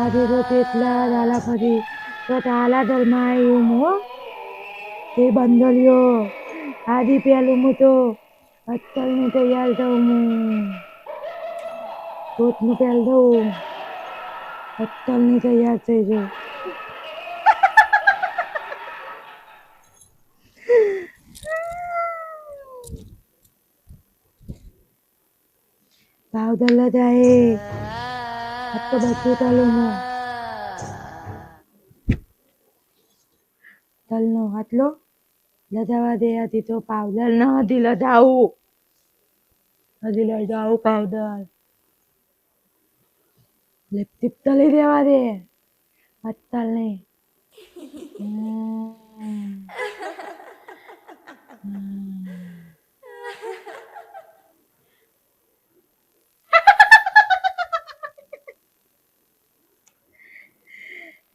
આજે તો કેટલા દાડા ફરી તો તાલા દરમાં આવ્યું હો તે બંધલ્યો આદિ પેલું હું તો અત્તલને તૈયાર થઉં હું પોતનું પેલ દઉં અત્તલની તૈયાર થઈ જાઉં પાવડર લગાએ આ તો બધું તલું હું તલનો આટલો લગાવા દે હતી તો પાવડર ન હતી લગાવું હજી લગાવું પાવડર લિપસ્ટિક તલી દેવા દે અત્તલને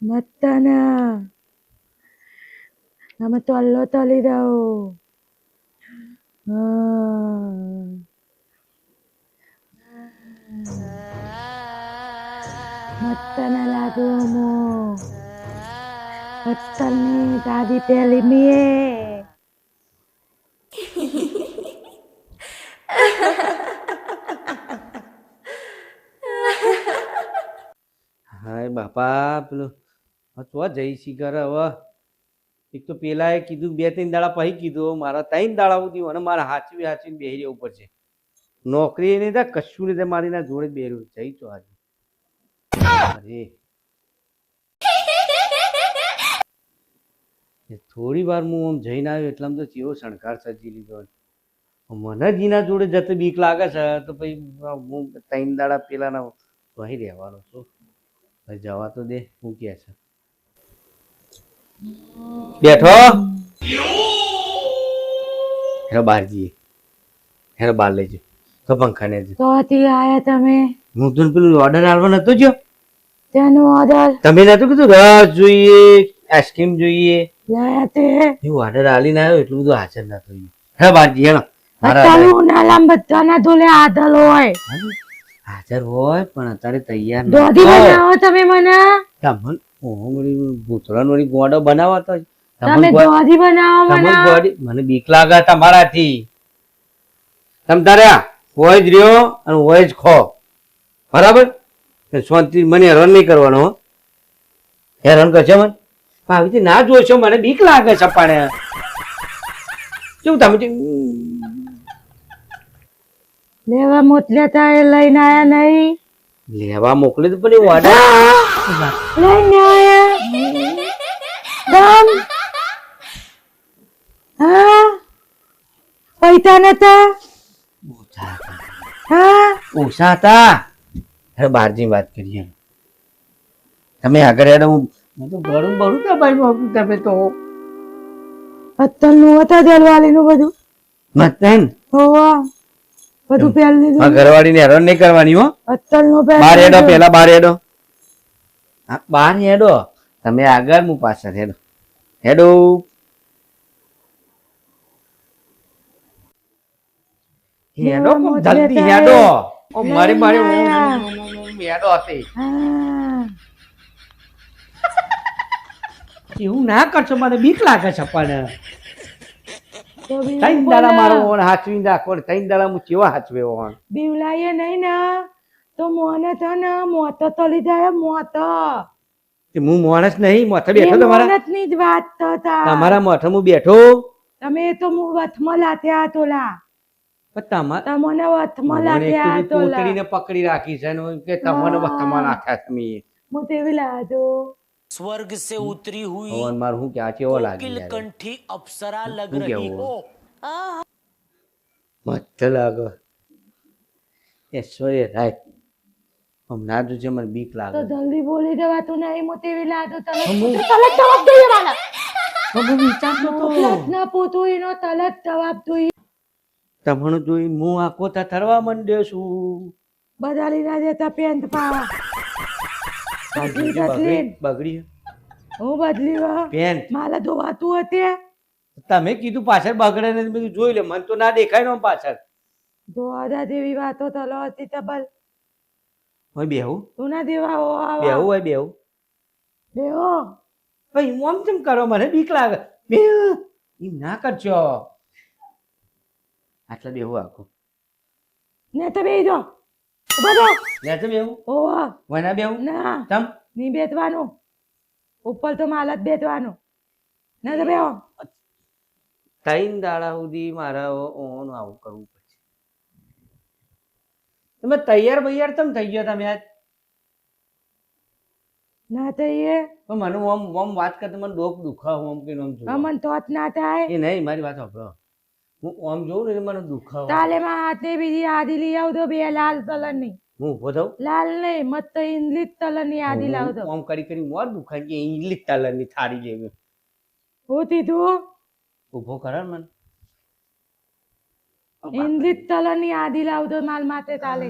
મત્તાના અમે તલ્લો તલી દઉં મત્તાના લાગુ અમો અત્તલની દાદી પેલી મીએ હાય બાપા પેલું તો જઈ શી કરે હવે એક તો પેલાએ કીધું 2-3 દાડા પછી કીધું મારા 3 દાડા સુધી અને મારા હાચવીને બેહી રહેવું પડશે નોકરી નહીં થાય કશું નહીં થાય મારી ના જોડે જ બેહ્યું જઈ તો આજે અરે થોડી વાર હું આમ જઈને આવ્યો એટલામાં તો ચેવો શણકાર સજી લીધો મને જ એના જોડે જતો બીક લાગે છે તો પછી હું 3 દાડા પેલાના વહી રહેવાનો છું જવા તો દે હું કે છે બેઠો હેરો બહાર જઈએ હેરો બહાર લેજો તો પંખા ને તો હતી આયા તમે હું તો પેલું ઓર્ડર આલવા નતો જો તેનું ઓર્ડર તમે નતું કીધું રસ જોઈએ આઈસ્ક્રીમ જોઈએ લાયા તે એવું ઓર્ડર આલીને આવ્યો એટલું બધું હાજર ના થયું હેરો બહાર જઈએ હેલો અત્યારે ઉનાળામાં બધાના ધોલે આદલ હોય હાજર હોય પણ અત્યારે તૈયાર દોધી બનાવો તમે મને તમને ભૂતળાનો ગોડો બનાવો તો તમે દોધી બનાવો મને મને બીક લાગે તમારાથી તમ તારે હોય જ રહ્યો અને હોય જ ખો બરાબર શાંતિ મને હેરાન નહીં કરવાનો હેરાન કરશે મને આવી રીતે ના જોશો મને બીક લાગે છે પાણે શું તમે લેવા મોકલ્યા તા એ લઈને આયા નહીં લેવા મોકલે તો પણ ઓર્ડર લઈને આયા દમ હા પૈસા નતા હા ઓછા હતા હવે બહારજી વાત કરીએ તમે આગળ હેડો હું તો બળું ભાઈ તમે તો અત્તરનું હતા જલવાલીનું બધું મતન હોવા બધું પહેલ લીધું ઘરવાળીને હેરાન નહીં કરવાની હો અત્તરનું પહેલ બહાર હેડો પેલા બહાર હેડો હા બહાર હેડો તમે આગળ હું પાછળ હેડો હેડો હેડો જલ્દી હેડો ઓ મારી હેડો હતી એવું ના કરશો મને બીક લાગે છે પણ 3 દાડા મારો ઓણ હાચવી રાખો 3 દાડા હું કેવા હાચવે ઓણ બીવલાય નહીં ને તો મોને છે ને મોત તો લીધા મોત હું માણસ નહીં મોથે બેઠો તમારા મોનતની જ વાત તો તમારા મોથે હું બેઠો તમે તો હું વથમાં લાત્યા તોલા તમને વથમાં લાત્યા તોલા કોતરીને પકડી રાખી છે કે તમને વથમાં નાખ્યા તમે હું તેવી લાજો स्वर्ग से उतरी हुई ઓન માર હું કે આ કેવો લાગે नीलकंठी अप्सरा लग रही हो મત લાગે ઐશ્વર્ય રાય હમણાં જો છે મને બીક તો લાગે જલ્દી બોલી જવાતું નહીં હું તેવી લાજો તલત હું વિચારતો તો ના પોતું એનો તલત જવાબ જોઈએ તમને જોઈ હું આખો થરવા માંડ્યો છું બદલી ના દેતા પેન્ટ પાવા બગડી હું બદલી પેન્ટ મારે ધોવાતું હતી તમે કીધું પાછળ બગડે ને બધું જોઈ લે મને તો ના દેખાય ને પાછળ ધોવાદા જેવી વાતો તલો હતી તબલ હોય બેહું તું ના દેવા હો બેહું હોય બેહું બેહો ભાઈ હું આમ કેમ કરો મને બીક લાગે બે એમ ના કરજો આટલા બેહું આખું ને તો બેહી જો ઉભા થો લે તો બેહું ઓવા વના બેહું ના તમ ની બેસવાનું ઉપર તો માલ જ બેસવાનું ના તો બેહો ત્રણ દાડા સુધી મારા ઓન આવું કરવું પડશે તમે તૈયાર બૈયાર તમ થઈ ગયો તમે આજ ના થઈએ પણ મને ઓમ ઓમ વાત કરતા મને ડોક દુખાવ ઓમ કે ઓમ જોવા. અમન તો જ ના થાય એ નહીં મારી વાત સાંભળો હું ઓમ જોઉં ને એટલે મને દુખાવ તાલે માં હાથે બીજી આદી લઈ આવતો બે લાલ કલર ની હું ઉભો થઉં લાલ નહીં મત ઇંગ્લિશ કલર ની આદી લાવતો ઓમ કરી કરી મોર દુખાય કે ઇંગ્લિશ કલરની થાળી જેવી હું તીધું ઉભો કરે ને મને ઇંગ્લિશ કલર ની આદી લાવતો માલ માથે તાલે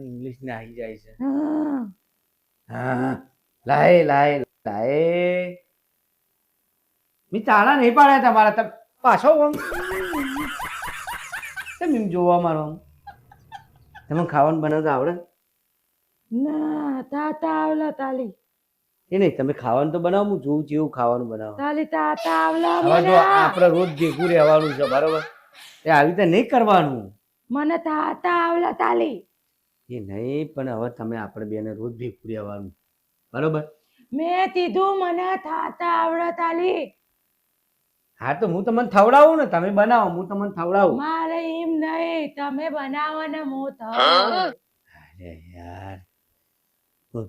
ઇંગ્લિશ ને આવી જાય છે હા હા લાય લાય લાય મી તાળા નહીં પાડ્યા તમારા તમે પાછો ઓમ તમે એમ જોવા મારો આમ તમે ખાવાનું બનાવતા આવડે ના તાતા આવલા તાલી એ નહીં તમે ખાવાનું તો બનાવો હું જોઉં જેવું ખાવાનું બનાવો તાલી તાતા આવલા હવે જો મને આપણે રોજ ભેગું રહેવાનું છે બરોબર એ આવી રીતે નહીં કરવાનું મને તાતા આવલા તાલી એ નહીં પણ હવે તમે આપણે બેને રોજ ભેગું રહેવાનું બરોબર મેં કીધું મને તાતા આવડા તાલી હા તો હું તમને ખવડાવું ને તમે બનાવો હું તમને ખવડાવું મારે એમ નહીં તમે બનાવો ને હું થાવ અરે યાર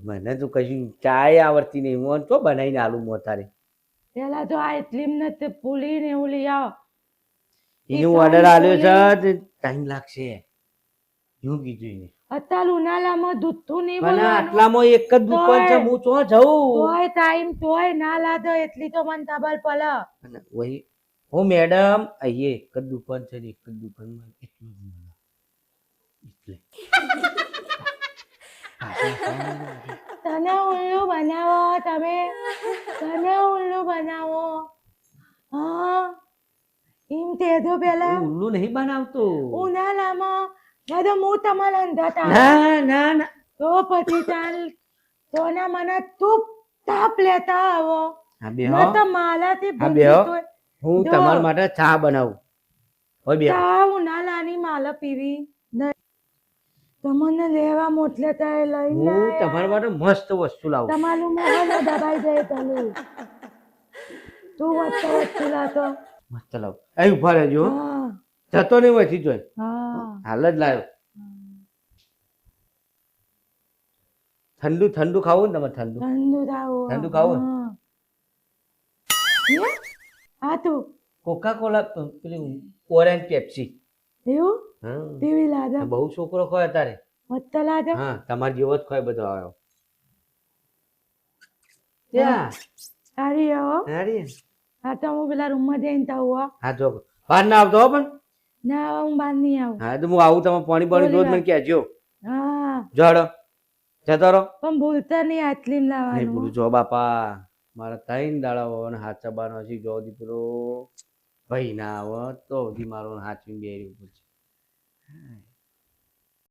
મને તો કશું ચાય આવડતી નહીં હું તો બનાવીને આલુ મોતારે પેલા તો આ એટલી ને તે પુલી ને એવું લઈ આવો એનું ઓર્ડર આલ્યો છે તે ટાઈમ લાગશે એવું કીધું એને અત્યારે ઉનાળામાં દૂધતું નહીં પણ બોલવાનું આટલામાં એક જ દુકાન છે હું તો જઉં તોય ટાઈમ તોય ના લાદો એટલી તો મને ખબર પડે અને વહી ઓ મેડમ આઈએ એક જ દુકાન છે ને એક જ દુકાનમાં એટલું જ મળે એટલે તને ઉલ્લુ બનાવો તમે તને ઉલ્લુ બનાવો હા એમ તેજો પેલા હું ઉલ્લુ નહીં બનાવતો ઉનાળામાં બધો હું તમારા અંધાતા ના ના ના તો પછી ચાલ તો ના મને તું તાપ લેતા આવો હા ન બેહો તો માલાથી હા બેહો ભૂલતી હું જો. તમારા માટે ચા બનાવું હોય બેહો ચા ઉનાળાની માલા પીવી નહીં તમને લેવા મોટલે તારે લઈને હું તમારા માટે મસ્ત વસ્તુ લાવું તમારું મોહન દબાઈ જાય તલું તું વચ્ચે લાતો મસ્ત લાવું અહીં ઉભા રહેજો હો. હા જતો નહીં વધી જોઈ હા હાલ જ લાવ્યો ઠંડુ ઠંડુ ખાવું ને તમે ઠંડુ ઠંડુ થાવો ઠંડુ ખાવું? હા તું કોકા કોલા પેલી ઓરેન્જ પેપ્સી એવું હા પીવી લાદા બહુ છોકરો ખોય તારે મસ્ત લાદા હા તમારા જેવો જ ખોય બધો આવ્યો ત્યાં સારી હો હારી. હા તો હું પેલા રૂમમાં જઈને તાવું હા જો બહાર ના આવતો હો પણ ના હું બહાર નહીં આવું હા તો હું આવું તમે પાણી પાણી રોજ મને કહેજો હા જડો જતો રહો પણ ભૂલતા નહીં આટલી નહીં લાવવાનું બોલું જો બાપા મારા ત્રણ દાડા અને હાથ ચબાનો છે જો દીકરો ભાઈ ના આવે તો હજી મારો હાથ બે રહ્યું છે